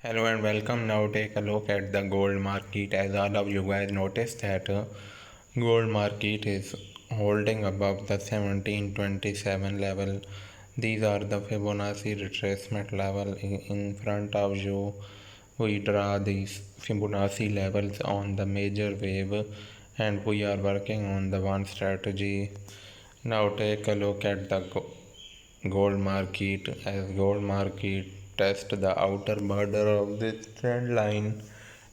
Hello and welcome. Now take a look at the gold market. As all of you guys noticed that gold market is holding above the 1727 level. These are the Fibonacci retracement level. In front of you we draw these Fibonacci levels on the major wave and we are working on the one strategy. Now take a look at the gold market. As gold market test the outer border of this trend line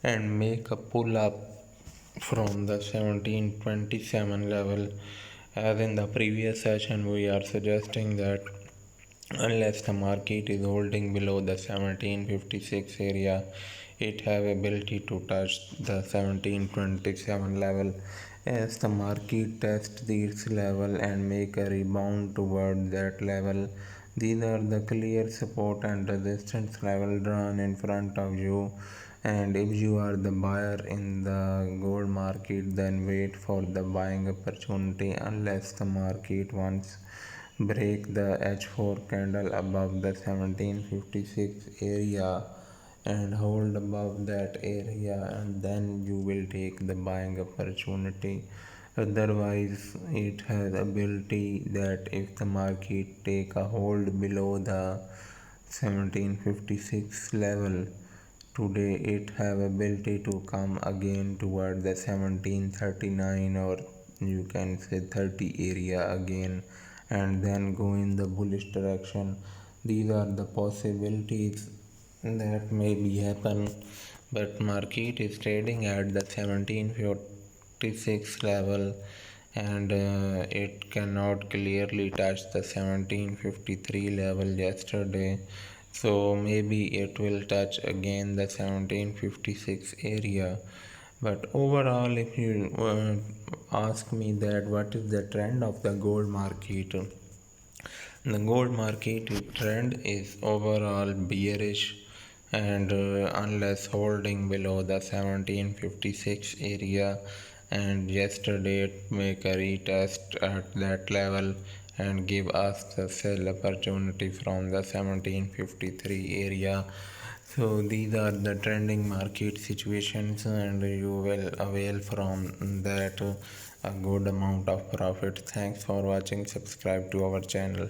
and make a pull up from the 1727 level. As in the previous session, we are suggesting that unless the market is holding below the 1756 area, it have ability to touch the 1727 level. As the market tests this level and make a rebound toward that level, these are the clear support and resistance level drawn in front of you. And if you are the buyer in the gold market, then wait for the buying opportunity unless the market wants break the H4 candle above the 1756 area and hold above that area, and then you will take the buying opportunity. Otherwise it has ability that if the market take a hold below the 1756 level today, it have ability to come again toward the 1739 or you can say 30 area again and then go in the bullish direction. These are the possibilities that may be happen, but market is trading at the 1756 level and it cannot clearly touch the 1753 level yesterday, so maybe it will touch again the 1756 area. But overall, if you ask me that what is the trend of the gold market, the gold market trend is overall bearish and unless holding below the 1756 area, and yesterday it make a retest at that level and give us the sell opportunity from the 1753 area. So these are the trending market situations and you will avail from that a good amount of profit. Thanks for watching. Subscribe to our channel.